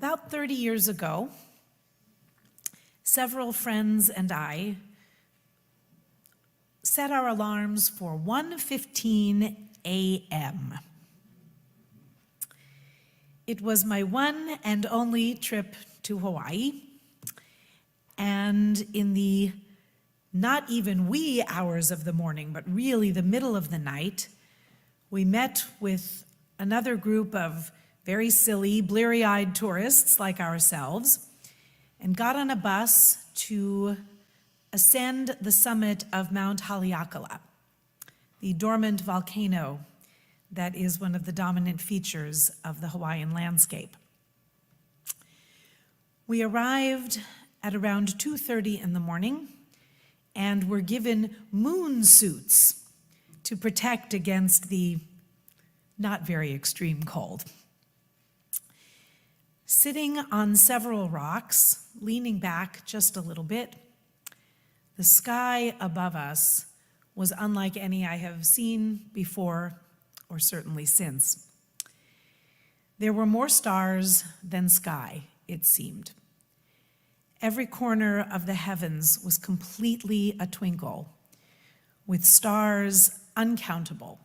About 30 years ago, several friends and I set our alarms for 1:15 a.m. It was my one and only trip to Hawaii, and in the not even wee hours of the morning, but really the middle of the night, we met with another group of very silly, bleary-eyed tourists like ourselves and got on a bus to ascend the summit of Mount Haleakala, the dormant volcano that is one of the dominant features of the Hawaiian landscape. We arrived at around 2:30 in the morning and were given moon suits to protect against the not very extreme cold. Sitting on several rocks, leaning back just a little bit, the sky above us was unlike any I have seen before, or certainly since. There were more stars than sky, it seemed. Every corner of the heavens was completely a twinkle, with stars uncountable,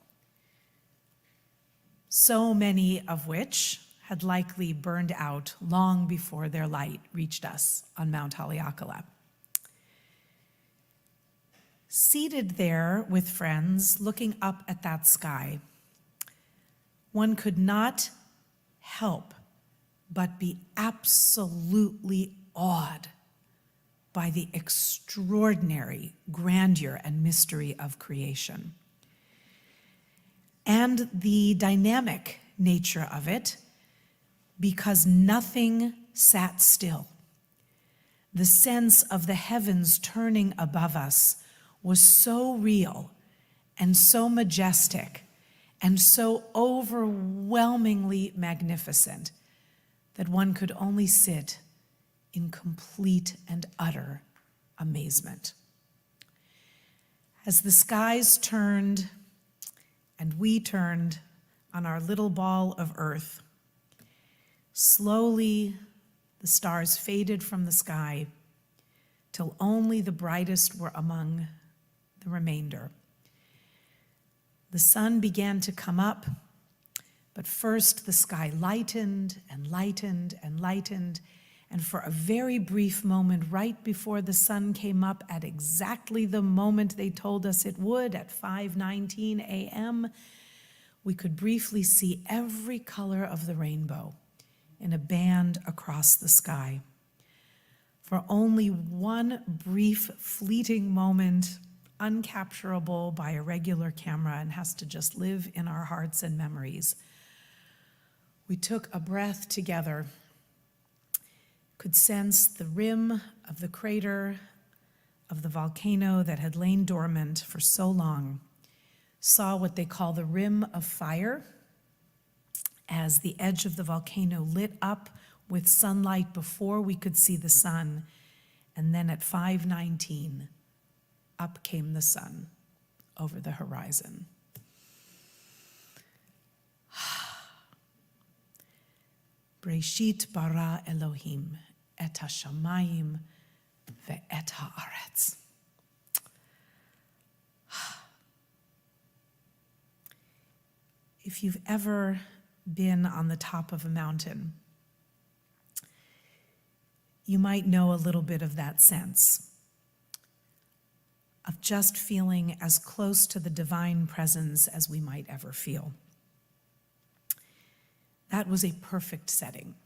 so many of which had likely burned out long before their light reached us on Mount Haleakala. Seated there with friends, looking up at that sky, one could not help but be absolutely awed by the extraordinary grandeur and mystery of creation, and the dynamic nature of it, because nothing sat still. The sense of the heavens turning above us was so real and so majestic and so overwhelmingly magnificent that one could only sit in complete and utter amazement. As the skies turned and we turned on our little ball of earth, slowly the stars faded from the sky till only the brightest were among the remainder. The sun began to come up, but first the sky lightened and lightened and lightened, and for a very brief moment, right before the sun came up at exactly the moment they told us it would, at 5:19 a.m., we could briefly see every color of the rainbow in a band across the sky. For only one brief, fleeting moment, uncapturable by a regular camera and has to just live in our hearts and memories, we took a breath together, could sense the rim of the crater of the volcano that had lain dormant for so long, saw what they call the rim of fire as the edge of the volcano lit up with sunlight before we could see the sun, and then at 5:19, up came the sun over the horizon. Bereshit bara Elohim et hashamayim ve'et haaretz. If you've ever been on the top of a mountain, you might know a little bit of that sense of just feeling as close to the divine presence as we might ever feel. That was a perfect setting.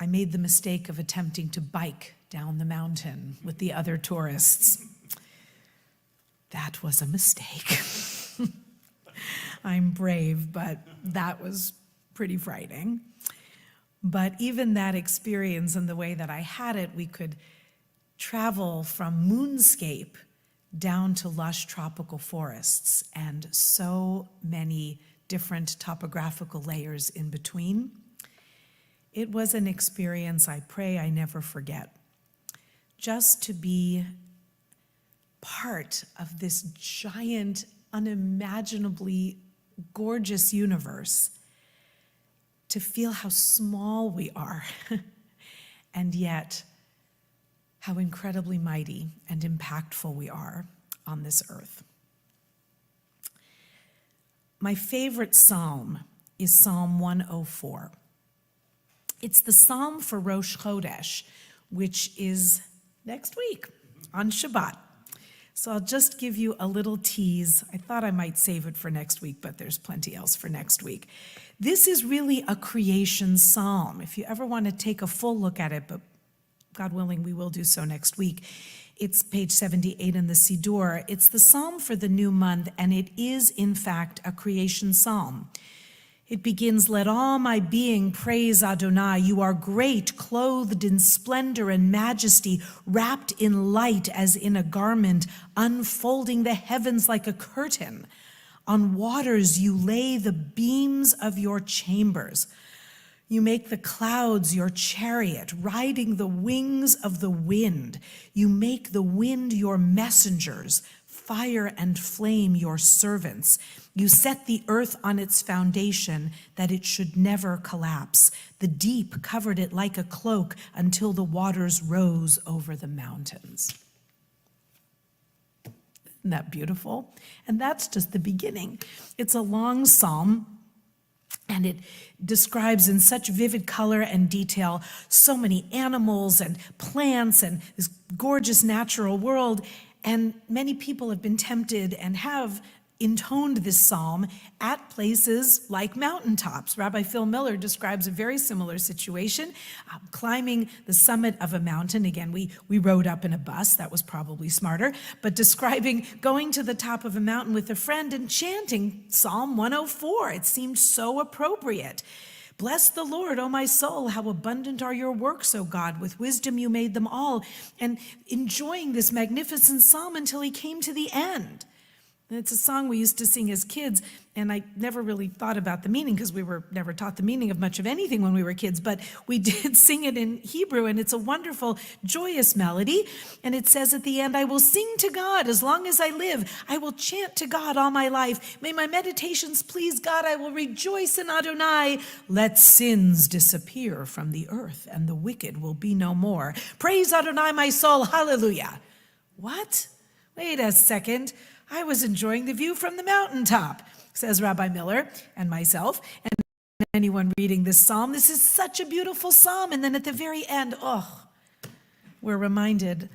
I made the mistake of attempting to bike down the mountain with the other tourists. That was a mistake. I'm brave, but that was pretty frightening. But even that experience and the way that I had it, we could travel from moonscape down to lush tropical forests and so many different topographical layers in between. It was an experience I pray I never forget. Just to be part of this giant, unimaginably gorgeous universe, to feel how small we are, and yet how incredibly mighty and impactful we are on this earth. My favorite psalm is Psalm 104. It's the psalm for Rosh Chodesh, which is next week on Shabbat. So I'll just give you a little tease. I thought I might save it for next week, but there's plenty else for next week. This is really a creation psalm. If you ever want to take a full look at it, but God willing, we will do so next week. It's page 78 in the Siddur. It's the psalm for the new month, and it is, in fact, a creation psalm. It begins, "Let all my being praise Adonai. You are great, clothed in splendor and majesty, wrapped in light as in a garment, unfolding the heavens like a curtain. On waters you lay the beams of your chambers. You make the clouds your chariot, riding the wings of the wind. You make the wind your messengers, fire and flame your servants. You set the earth on its foundation, that it should never collapse. The deep covered it like a cloak until the waters rose over the mountains." Isn't that beautiful? And that's just the beginning. It's a long psalm, and it describes in such vivid color and detail so many animals and plants and this gorgeous natural world. And many people have been tempted and have intoned this psalm at places like mountaintops. Rabbi Phil Miller describes a very similar situation, climbing the summit of a mountain. Again, we rode up in a bus, that was probably smarter, but describing going to the top of a mountain with a friend and chanting Psalm 104. It seemed so appropriate. "Bless the Lord, O my soul, how abundant are your works, O God. With wisdom you made them all." And enjoying this magnificent psalm until he came to the end. And it's a song we used to sing as kids, and I never really thought about the meaning because we were never taught the meaning of much of anything when we were kids, but we did sing it in Hebrew, and it's a wonderful, joyous melody. And it says at the end, "I will sing to God as long as I live. I will chant to God all my life. May my meditations please God. I will rejoice in Adonai. Let sins disappear from the earth, and the wicked will be no more. Praise Adonai, my soul. Hallelujah." What? Wait a second. I was enjoying the view from the mountaintop, says Rabbi Miller and myself, and anyone reading this psalm. This is such a beautiful psalm. And then at the very end, we're reminded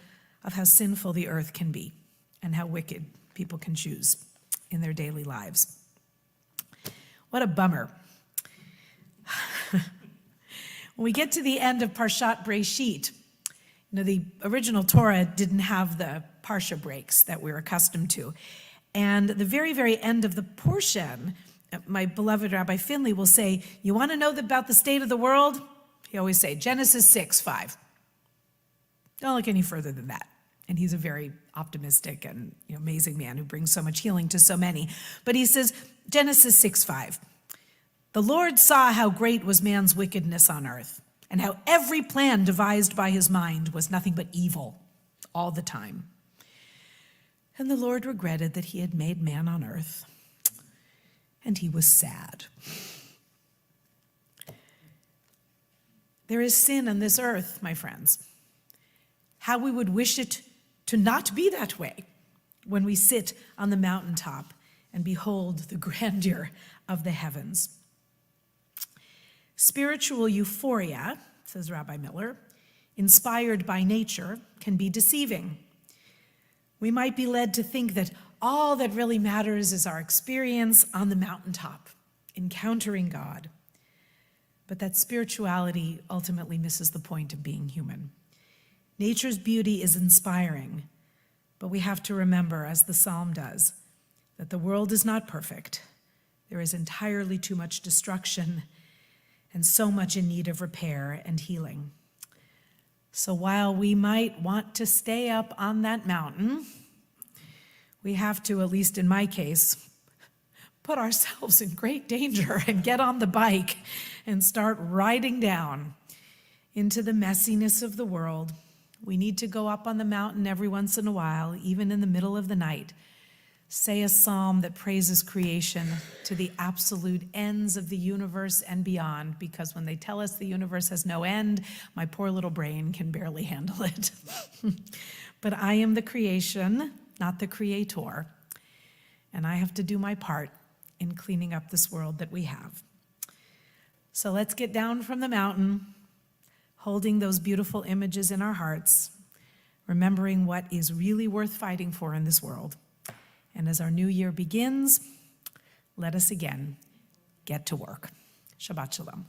of how sinful the earth can be and how wicked people can choose in their daily lives. What a bummer. When we get to the end of Parashat Bereshit, the original Torah didn't have the parsha breaks that we're accustomed to. And the very, very end of the portion, my beloved Rabbi Finley will say, "You want to know about the state of the world?" He always say, Genesis 6:5. Don't look any further than that. And he's a very optimistic and amazing man who brings so much healing to so many. But he says, Genesis 6:5, "The Lord saw how great was man's wickedness on earth, and how every plan devised by his mind was nothing but evil all the time. And the Lord regretted that he had made man on earth, and he was sad." There is sin on this earth, my friends. How we would wish it to not be that way when we sit on the mountaintop and behold the grandeur of the heavens. Spiritual euphoria, says Rabbi Miller, inspired by nature, can be deceiving. We might be led to think that all that really matters is our experience on the mountaintop, encountering God. But that spirituality ultimately misses the point of being human. Nature's beauty is inspiring, but we have to remember, as the psalm does, that the world is not perfect. There is entirely too much destruction and so much in need of repair and healing. So while we might want to stay up on that mountain, we have to, at least in my case, put ourselves in great danger and get on the bike and start riding down into the messiness of the world. We need to go up on the mountain every once in a while, even in the middle of the night, say a psalm that praises creation to the absolute ends of the universe and beyond, because when they tell us the universe has no end, my poor little brain can barely handle it. But I am the creation, not the creator, and I have to do my part in cleaning up this world that we have. So let's get down from the mountain, holding those beautiful images in our hearts, remembering what is really worth fighting for in this world. And as our new year begins, let us again get to work. Shabbat Shalom.